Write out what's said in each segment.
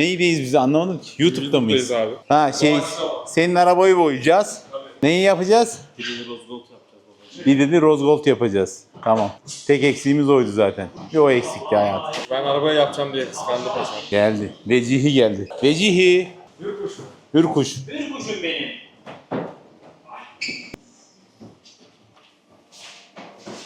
Neydeyiz biz anlamadım ki. YouTube'da mıyız? Abi. Ha senin arabayı boyayacağız. Neyi yapacağız? Bir de rose gold yapacağız babacığım. Bir dedi rose gold yapacağız. Tamam. Tek eksiğimiz oydu zaten. Bir o eksikti hayatım. Ben arabayı yapacağım diye kıskandı paşam. Geldi. Vecihi geldi. Vecihi. Hürkuş. Hürkuşum benim.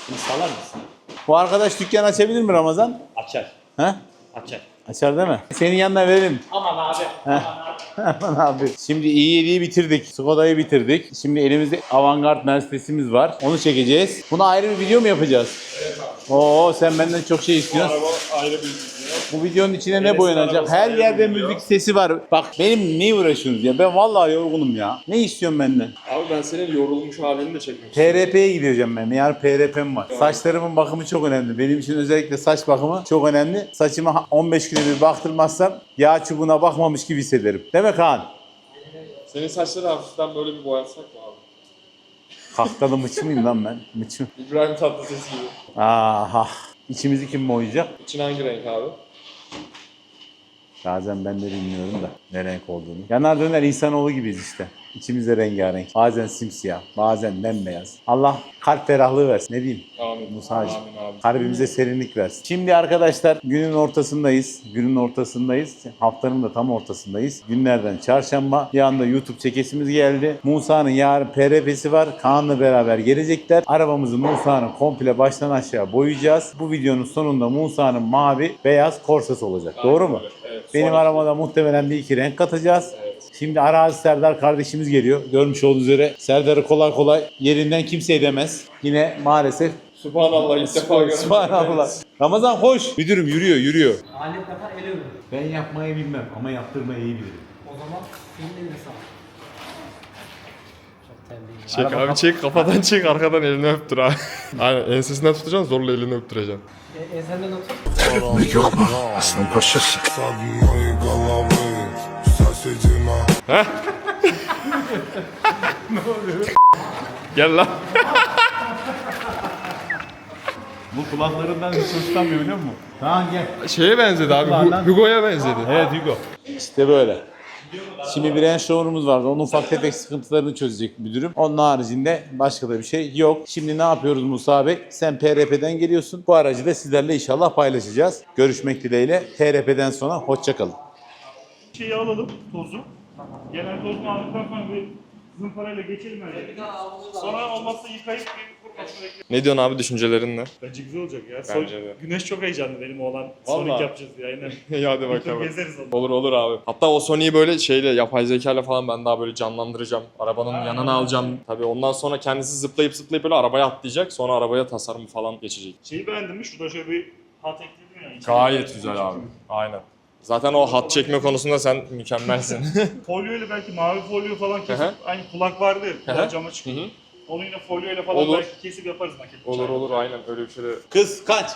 Şimdi salar mısın? Bu arkadaş dükkan açabilir mi Ramazan? Açar. Ha? Açar. Açar değil mi? Senin yanına verelim. Aman abi. Aman abi. Aman abi. Şimdi i7'yi bitirdik. Skoda'yı bitirdik. Şimdi elimizde Avantgard Mercedes'imiz var. Onu çekeceğiz. Buna ayrı bir video mu yapacağız? Evet abi. Oo sen benden çok şey istiyorsun. Araba ayrı bir video. Bu videonun içine ne Enes'in boyanacak? arabası Her ayrı yerde bir video. müzik sesi var. Bak benim ne uğraşıyorsunuz ya? Ben vallahi yorgunum ya. Ne istiyorsun benden? Abi ben senin yorulmuş halini de çekmek istiyorum. PRP'ye gideceğim ben. Yarın PRP'm var. Saçlarımın bakımı çok önemli. Benim için özellikle saç bakımı çok önemli. Saçıma 15 günde bir baktırmazsam yağ çubuğuna bakmamış gibi hissederim. Değil mi Kaan? Senin saçları hafiften böyle bir boyatsak mı abi? Kahkalı mıçı mıyım lan ben? Mıçı. İbrahim Tatlıses gibi. Aha. İçimizi kim boyayacak? İçin hangi renk abi? Bazen ben de bilmiyorum da ne renk olduğunu. Yanar döner insanoğlu gibiyiz işte. İçimizde rengarenk. Bazen simsiyah, bazen bembeyaz. Allah kalp ferahlığı versin. Ne diyeyim? Amin. Musa'cığım. Amin abi. Kalbimize serinlik versin. Şimdi arkadaşlar günün ortasındayız. Günün ortasındayız. Haftanın da tam ortasındayız. Günlerden çarşamba. Bir anda YouTube çekesimiz geldi. Musa'nın yarın PRP'si var. Kaan'la beraber gelecekler. Arabamızı Musa'nın komple baştan aşağı boyayacağız. Bu videonun sonunda Musa'nın mavi, beyaz Corsa'sı olacak. Doğru mu? Evet. Benim arabada muhtemelen bir iki renk katacağız. Şimdi Arazi Serdar kardeşimiz geliyor. Görmüş olduğunuz üzere Serdar'ı kolay kolay yerinden kimse edemez. Yine maalesef Subhanallah ilk defa gördüm. Subhanallah. Ramazan hoş. Müdürüm yürüyor. Alet yapar ele ölür. Ben yapmayı bilmem ama yaptırmayı iyi bilirim. O zaman senin eline sağlık. Çok terliyim. Çek Araba abi çek kafadan çek arkadan elini öptür abi. Aynen ensesinden tutacaksın zorla elini öptüreceksin. Ensenden otur. Микро, Aslan Paşası. Сад моей головы, соседина. Gel lan. Bu kulaklarından hiç hoşlanmıyor biliyor musun? Tamam gel. Şeye benzedi abi. Kulağından- Hugo'ya benzedi. Evet Hugo. İşte böyle. Şimdi bir Range Rover'umuz vardı. Onun ufak tefek sıkıntılarını çözecek müdürüm. Onun haricinde başka da bir şey yok. Şimdi ne yapıyoruz Musa Bey? Sen PRP'den geliyorsun. Bu aracı da sizlerle inşallah paylaşacağız. Görüşmek dileğiyle. PRP'den sonra hoşça kalın. Şeyi alalım, tozu. Genel tozunu aldıktan sonra bir zımparayla geçelim öyle. Sonra olmazsa yıkayıp bir kurmasını bekleyelim. Ne diyorsun abi düşüncelerin ne? Bence güzel olacak ya. Bence de. Güneş çok heyecanlı benim oğlan. Vallahi. Sonic yapacağız diye aynen. İyi hadi Bakalım. bakalım. Gezeriz onu. Olur abi. Hatta o Sony'yi böyle şeyle yapay zekayla falan ben daha böyle canlandıracağım. Arabanın yanına alacağım. Tabii ondan sonra kendisi zıplayıp böyle arabaya atlayacak. Sonra arabaya tasarımı falan geçecek. Şeyi beğendin mi? Şurada şöyle bir hat ekledim ya. Gayet güzel abi. Aynen. Zaten o hat çekme konusunda sen mükemmelsin. Folyoyla belki mavi folyo falan kesip Hı hı. aynı kulak vardı ya. Hı Kulak hı. cama Hı çıkıyor. hı. Onu yine folyoyla falan Olur. belki kesip yaparız maket. Olur aynen öyle bir şey de. Kıskanç.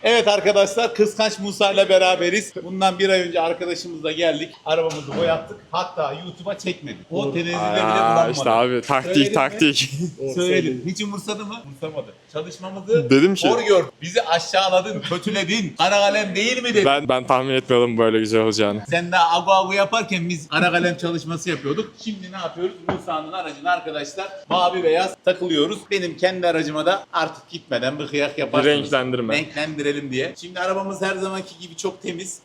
Evet arkadaşlar Kıskanç Musa ile beraberiz. Bundan bir ay önce arkadaşımızla geldik. Arabamızı boyattık. Hatta YouTube'a çekmedik. O tenezzülde bile bulanmadı. İşte abi Söyledim taktik. Söyledim. Hiç umursadı mı? Umursamadı. Çalışmamızı Dedim ki- hor gör. Bizi aşağıladın, kötüledin. Kara kalem değil mi dedin? Ben tahmin etmiyordum böyle güzel olacağını. Sen daha agu yaparken biz ara kalem çalışması yapıyorduk. Şimdi ne yapıyoruz? Musa'nın aracına arkadaşlar mavi beyaz takılıyoruz. Benim kendi aracıma da artık gitmeden bir kıyak yaparsınız. renklendirme. Renklendirelim diye. Şimdi arabamız her zamanki gibi çok temiz.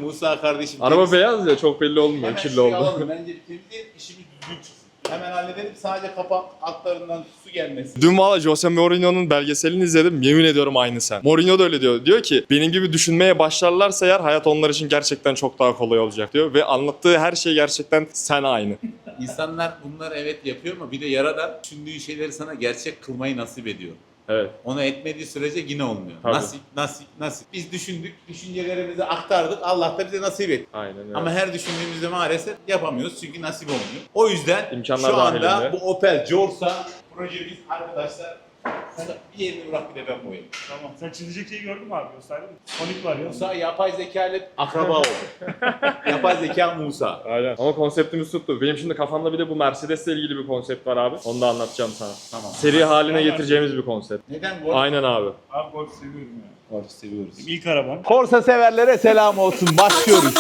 Musa kardeşim Araba temiz. beyaz ya çok belli olmuyor. Hemen Kirli şurayı oldu. alalım. Bence bir temizleyelim, işimiz düzgün çıksın. Hemen halledelim. Sadece kapak altlarından su gelmesin. Dün valla Jose Mourinho'nun belgeselini izledim. Yemin ediyorum aynı sen. Mourinho da öyle diyor. Diyor ki benim gibi düşünmeye başlarlarsa eğer hayat onlar için gerçekten çok daha kolay olacak diyor. Ve anlattığı her şey gerçekten sen aynı. İnsanlar bunları evet yapıyor ama bir de Yaradan düşündüğü şeyleri sana gerçek kılmayı nasip ediyor. Evet. Onu etmediği sürece yine olmuyor. Tabii. Nasip. Biz düşündük, düşüncelerimizi aktardık. Allah da bize nasip etti. Aynen öyle. Ama her düşündüğümüzde maalesef yapamıyoruz çünkü nasip olmuyor. O yüzden İmkanlar şu anda dahilinde. bu Opel Corsa projemiz arkadaşlar Bir yerini bırak bir de ben boyayayım. Tamam. Sen çizecek şeyi gördün mü abi? Gösterdin mi? Sonic var ya. Musa yapay zeka ile akraba oldu. Yapay zeka Musa. Aynen. Ama konseptimiz tuttu. Benim şimdi kafamda bir de bu Mercedes'le ilgili bir konsept var abi. Onu da anlatacağım sana. Tamam. Seri haline getireceğimiz bir konsept. Neden bu? Aynen abi. Abi golf seviyorum ya. Golf seviyoruz. İlk arabam. Korsa severlere selam olsun. Başlıyoruz.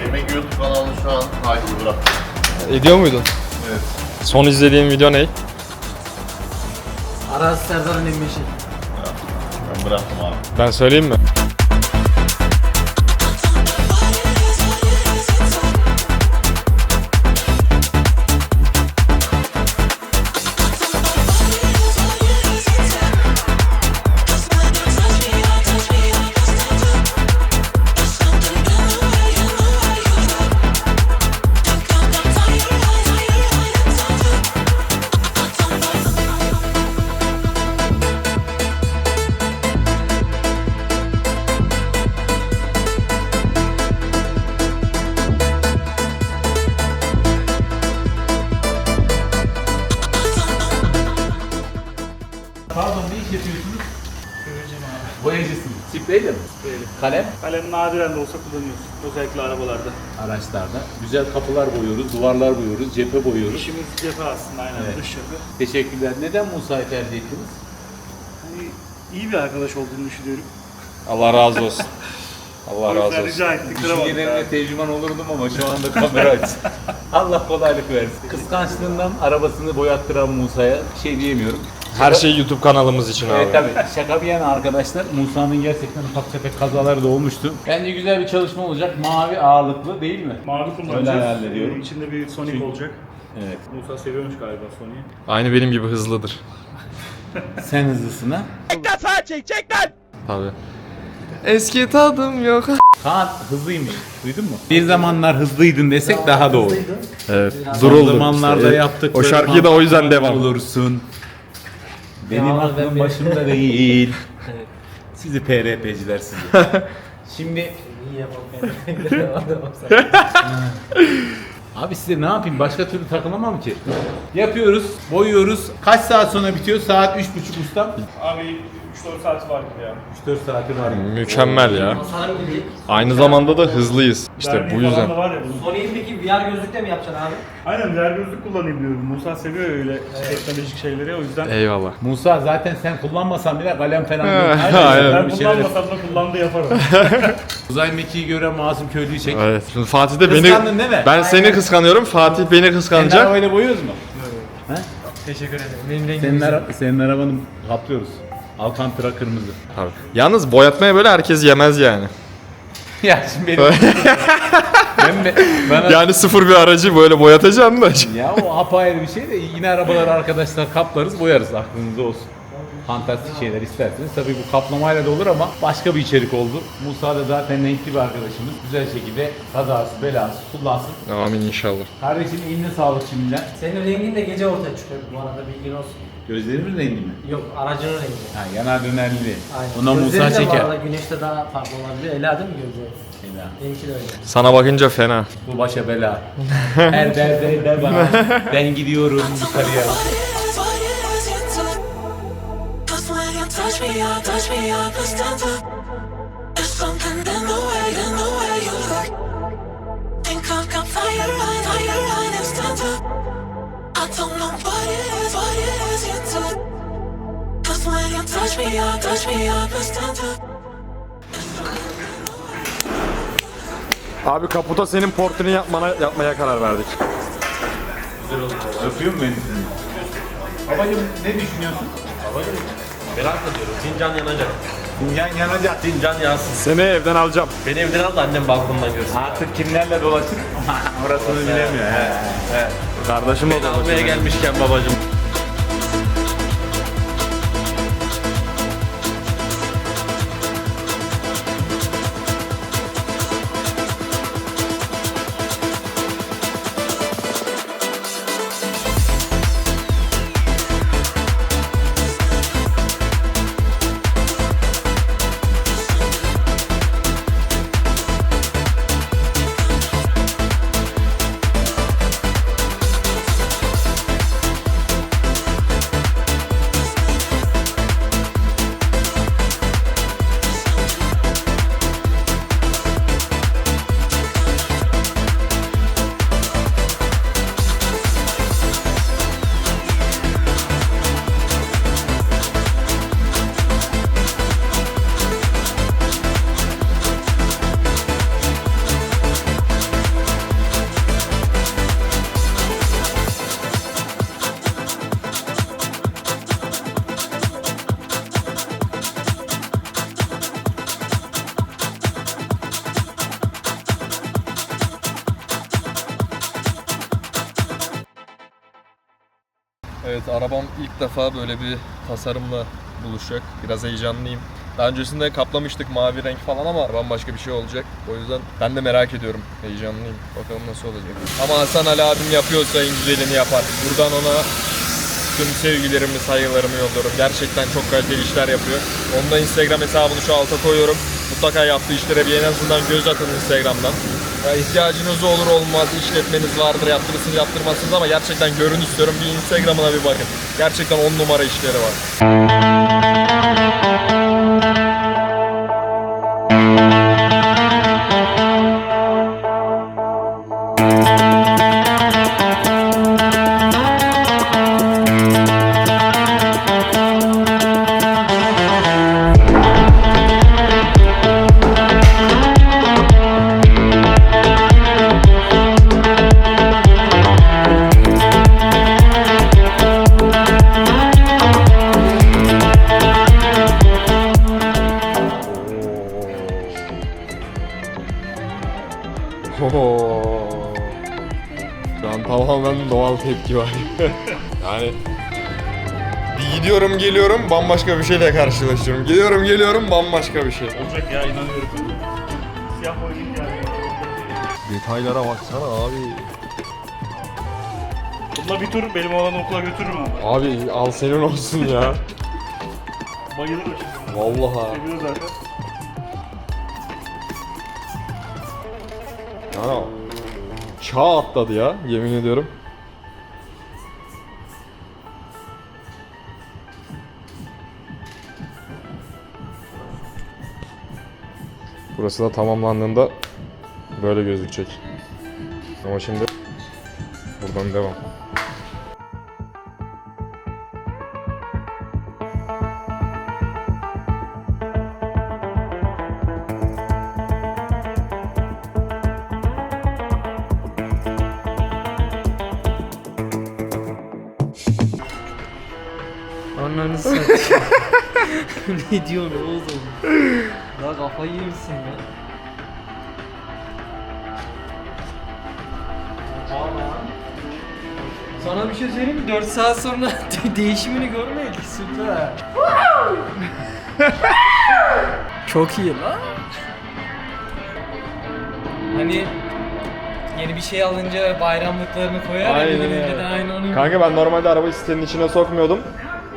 Yemek YouTube kanalı şu an kaydını bırak. Ediyor muydun? Evet. Son izlediğim video ne? Aras Serdar'ın emmişi. Ben bıraktım abi. Ben söyleyeyim mi? Pardon ne iş yapıyorsunuz? Boyacısınız. Spreyle mi? Kalem? Kalem nadiren de olsa kullanıyoruz. Özellikle arabalarda. Araçlarda. Güzel kapılar boyuyoruz, duvarlar boyuyoruz, cephe boyuyoruz. İşimiz cephe aslında aynen. Evet. Dış cephe. Teşekkürler. Neden Musa'yı tercih ettiniz? Hani iyi bir arkadaş olduğunu düşünüyorum. Allah razı olsun. Allah O razı yüzden olsun. rica ettik. Kıramadık Düşüncelerine abi. tercüman olurdum ama şu anda kamera açsın. Allah kolaylık versin. Kıskançlığından arabasını boyattıran Musa'ya bir şey diyemiyorum. Her şey YouTube kanalımız için abi. Evet tabii. Şaka bir yana arkadaşlar, Musa'nın gerçekten ufak tefek kazaları da olmuştu. Bence güzel bir çalışma olacak. Mavi ağırlıklı değil mi? Mavi Öyle kullanacağız. hayal ediyorum. İçinde bir Sonic Çünkü- olacak. Evet. Musa seviyormuş galiba Sonic'i. Aynı benim gibi hızlıdır. Sen hızlısın ha. Tabii. Eski tadım yok. Kaan hızlıymış. Duydun mu? Bir zamanlar hızlıydın desek daha doğru. Evet. Son Duruldu. zamanlarda İşte, yaptık. O şarkıyı da o yüzden devam. Olursun. Benim Ya, aklım ben- başımda değil. Evet. Sizi PRP'ciler sizi. Şimdi İyi yapalım. abi size ne yapayım? Başka türlü takılamam ki. Yapıyoruz, boyuyoruz. Kaç saat sonra bitiyor? Saat 3.30 ustam. Abi 3-4 saati var gibi ya. 3-4 saati var. Mükemmel ya. Sana gidecek. Aynı zamanda da hızlıyız. İşte Derneği bu falan yüzden. da var ya bunun. Sony'yi peki VR gözlükle mi yapacaksın abi? Aynen VR gözlük kullanayım diyorum. Musa seviyor öyle teknolojik şeyleri o yüzden. Eyvallah. Musa zaten sen kullanmasan bile kalem falan yok. Aynen. Ben Bir şeyler- kullanmasam da kullandığı yaparım. Uzay mekiği gören masum köylüyü çek. Evet. Şimdi Fatih de beni... Kıskandın değil mi? Ben seni kıskanıyorum. Fatih beni Senin kıskanacak. arabayla boyuyoruz mu? Teşekkür ederim. Benim rengim Senin arabanı kaplıyoruz. Alcantara kırmızı. Tabii. Yalnız boyatmaya böyle herkes yemez yani. Ya şimdi benim... bana... Yani sıfır bir aracı böyle boyatacaksın da. Ya o apayrı bir şey de yine arabaları arkadaşlar kaplarız boyarız aklınızda olsun. Fantastik şeyler isterseniz tabii bu kaplamayla da olur ama başka bir içerik oldu. Musa da zaten renkli bir arkadaşımız. Güzel şekilde kazası belası kullansın. Amin inşallah. Kardeşim eline sağlık şimdiden. Senin rengin de gece ortaya çıkıyor bu arada, bilgin olsun. Gözlerimin rengi mi? Yok, aracının rengi. Ha yanar dönerli. Aynen. Ona Musa Gözleri de bu çeker. arada güneşte daha farklı olabilir. Ela değil mi gözleri? Ela. Benimki de öyle. Sana bakınca fena. Bu başa bela. Her derde deva. Ben gidiyorum yukarıya. Cause when you touch me, I can stand up. There's something in the way you look. Think I've got fire line and stand up. I don't know what it is you do. Cause when you touch me, I can stand up. Abi kaputa senin portunu yapmaya karar verdik. Öpüyor mu beni? Babacım ne düşünüyorsun? Babacım Merak ediyorum. Fincan yanacak. Fincan yanacak. Fincan yansın. Seni evden alacağım. Beni evden al da annem balkondan görsün. Artık kimlerle dolaşır? Orasını bilemiyor. He. Kardeşim Beni almaya gelmişken babacım. Evet, arabam ilk defa böyle bir tasarımla buluşacak. Biraz heyecanlıyım. Daha öncesinde kaplamıştık mavi renk falan ama bambaşka bir şey olacak. O yüzden ben de merak ediyorum. Heyecanlıyım. Bakalım nasıl olacak. Ama Hasan Ali abim yapıyorsa en güzelini yapar. Buradan ona tüm sevgilerimi, saygılarımı yolluyorum. Gerçekten çok kaliteli işler yapıyor. Onun da Instagram hesabını şu alta koyuyorum. Mutlaka yaptığı işlere bir en azından göz atın Instagram'dan. Ya ihtiyacınız olur olmaz, işletmeniz vardır, yaptırırsınız yaptırmazsınız ama gerçekten görün istiyorum. Bir Instagram'ına bir bakın. Gerçekten 10 numara işleri var. Şu an tamamen doğal tepki var. Yani bir gidiyorum geliyorum bambaşka bir şeyle karşılaşıyorum. Gidiyorum geliyorum bambaşka bir şey. Olacak ya, inanıyorum. Siyah boyayı yani. Detaylara baksana abi. Bununla bir tur benim oğlanı okula götürürüm ama. Abi al senin olsun ya. Bayılır o şimdi. Vallahi. Seviyor zaten. Ya çağ atladı ya yemin ediyorum. Burası da tamamlandığında böyle gözükecek. Ama şimdi buradan devam. Ananı satayım. Ne diyorsun oğlum? Daha kafayı yemişsin ya. Sana bir şey söyleyeyim mi? 4 saat sonra değişimini görmedik. Süper. Çok iyi lan. Hani yeni bir şey alınca bayramlıklarını koyar Aynen ya, öyle. birbirine de aynı onun gibi. Kanka ben normalde arabayı sitenin içine sokmuyordum.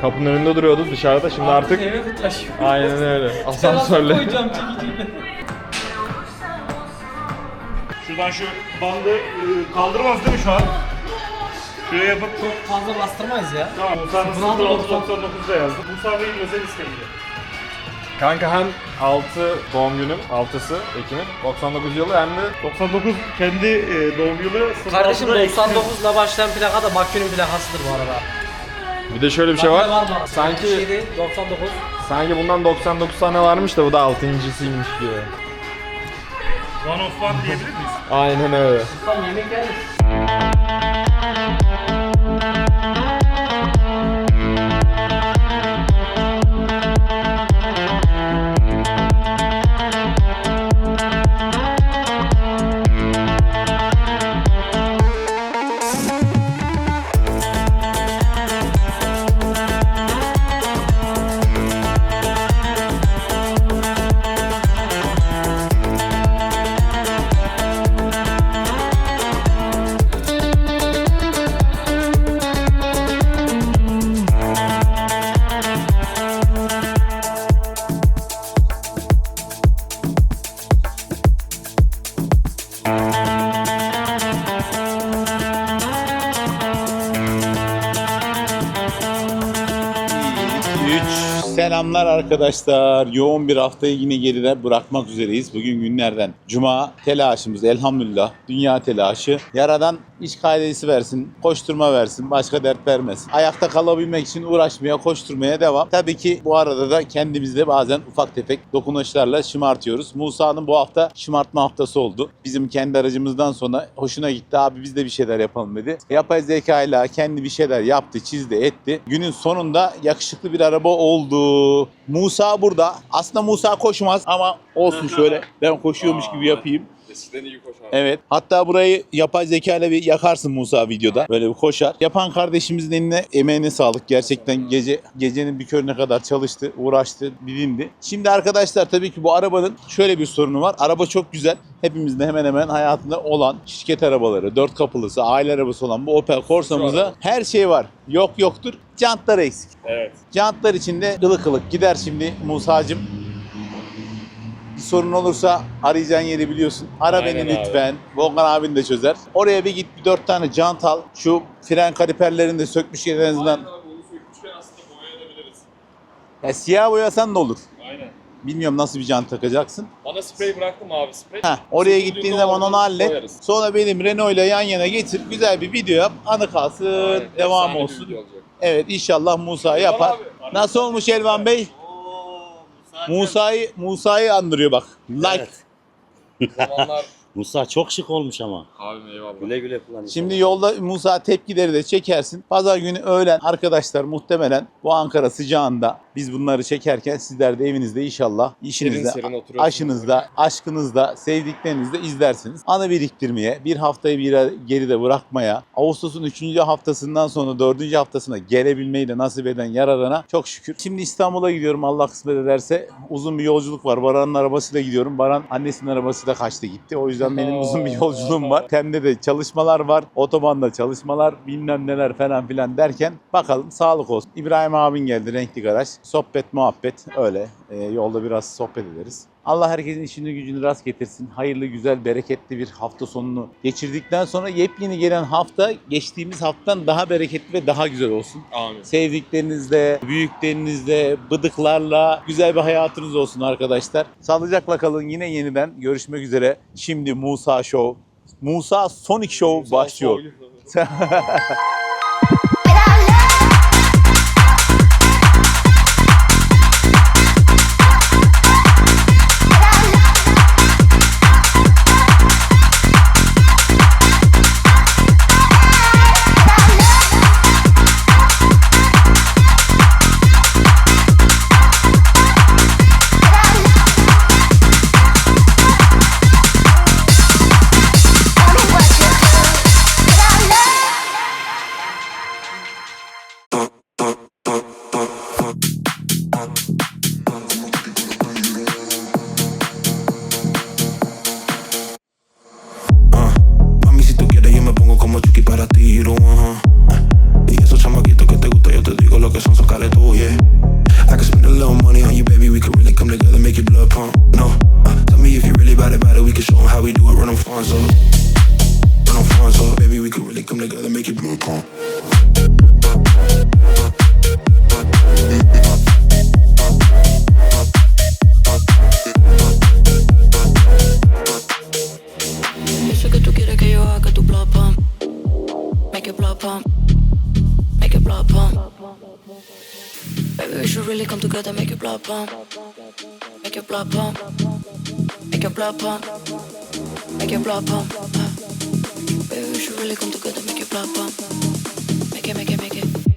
Kapının önünde duruyordu dışarıda. Şimdi artık eve taşıyor. aynen öyle. Terasa Asansörle. koyacağım çekiciyle. Şuradan şu bandı kaldırmaz değil mi şu an? Şuraya yapıp Çok fazla bastırmayız ya. tamam. Musa'nın Sıfır altı 0699'da yazdım. Musa Bey'in özel isteğiydi. Kanka hem 6 doğum günüm, 6'sı Ekim'in 99 yılı hem de 99 kendi doğum yılı. Kardeşim 06'da 99 ile başlayan plaka da Bakü'nün plakasıdır bu arada. bir de şöyle bir şey var. Sanki Sanki 99. sanki bundan 99 tane varmış da bu da 6.'sıymış gibi. One of one diyebilir miyiz? Aynen öyle. Tam yemek gelmiş. Selamlar arkadaşlar. Yoğun bir haftayı yine geride bırakmak üzereyiz. Bugün günlerden Cuma, telaşımız elhamdülillah. Dünya telaşı. Yaradan iş kaidesi versin, koşturma versin, başka dert vermesin. Ayakta kalabilmek için uğraşmaya, koşturmaya devam. Tabii ki bu arada da kendimizde bazen ufak tefek dokunuşlarla şımartıyoruz. Musa'nın bu hafta şımartma haftası oldu. Bizim kendi aracımızdan sonra hoşuna gitti. Abi biz de bir şeyler yapalım dedi. Yapay zekayla kendi bir şeyler yaptı, çizdi, etti. Günün sonunda yakışıklı bir araba oldu. Musa burada. Aslında Musa koşmaz ama olsun şöyle. Ben koşuyormuş gibi yapayım. Eskiden iyi koşar. Evet. Hatta burayı yapay zeka ile bir yakarsın Musa videoda. Böyle bir koşar. Yapan kardeşimizin eline, emeğine sağlık. Gerçekten gecenin bir körüne kadar çalıştı, uğraştı, bilindi. Şimdi arkadaşlar tabii ki bu arabanın şöyle bir sorunu var. Araba çok güzel. Hepimizin hemen hemen hayatında olan şirket arabaları, 4 kapılısı, aile arabası olan bu Opel Corsa'mızda her şey var. Yok yoktur. Jantlar eksik. Evet. Jantlar içinde ılık ılık gider şimdi Musa'cığım. Bir sorun olursa arayacağın yeri biliyorsun. Ara Aynen beni abi. lütfen. Volkan abin de çözer. Oraya bir git, bir 4 tane jant al. Şu fren kaliperlerini de sökmüş en azından. Aynen abi, onu sökmüşken aslında boyayabiliriz. Ya siyah boyasan da olur. Aynen. Bilmiyorum nasıl bir jant takacaksın. Bana sprey bıraktım abi, sprey. Heh, oraya Söküldüğünde gittiğin zaman oradan onu hallet. boyarız. Sonra benim Renault ile yan yana getir. Güzel bir video yap. Anı kalsın. Aynen, Devam efsane bir olsun. video olacak. Evet inşallah Musa yapar. abi. Nasıl olmuş Elvan Bey? Musa'yı andırıyor bak. Like. Zamanlar Musa çok şık olmuş ama. abim eyvallah. Güle güle kullan. Şimdi yolda Musa tepkileri de çekersin. Pazar günü öğlen arkadaşlar muhtemelen bu Ankara sıcağında biz bunları çekerken sizler de evinizde inşallah işinizde, serin oturuyorsunuz. aşınızda, aşkınızda, sevdiklerinizle izlersiniz. Anı biriktirmeye, bir haftayı bir geride bırakmaya, Ağustos'un 3. haftasından sonra 4. haftasına gelebilmeyi de nasip eden Yaradan'a çok şükür. Şimdi İstanbul'a gidiyorum Allah kısmet ederse. Uzun bir yolculuk var. Baran'ın arabasıyla gidiyorum. Baran annesinin arabasıyla kaçtı gitti. O yüzden benim uzun bir yolculuğum var. Tem'de de çalışmalar var. Otobanda çalışmalar, bilmem neler falan filan derken bakalım sağlık olsun. İbrahim abin geldi, renkli garaj. Sohbet muhabbet öyle. Yolda biraz sohbet ederiz. Allah herkesin işini gücünü rast getirsin. Hayırlı, güzel, bereketli bir hafta sonunu geçirdikten sonra yepyeni gelen hafta geçtiğimiz haftadan daha bereketli ve daha güzel olsun. Amin. Sevdiklerinizle, büyüklerinizle, bıdıklarla güzel bir hayatınız olsun arkadaşlar. Sağlıcakla kalın. Yine yeniden görüşmek üzere. Şimdi Musa Show, Musa Sonic Show başlıyor. Mami, si tú quieres, yo me pongo como Chucky para ti, you Y esos chamaquitos que te gustan, yo te digo lo que son caretos, yeah. I can spend a little money on you, baby. We can really come together, make your blood pump. No, tell me if you really about it, we can show 'em how we do it. Run them funds up, baby. We can really come together, make your blood pump. Yo sé que tú quieres que yo haga tu blood pump. Make your blood pump. Make your blood pump. Baby, we should really come together, make your blood pump. Make your blood pump. Make your blood pump. Make your blood pump. Baby, we should really come together, make your blood pump. Make it, make it, make it.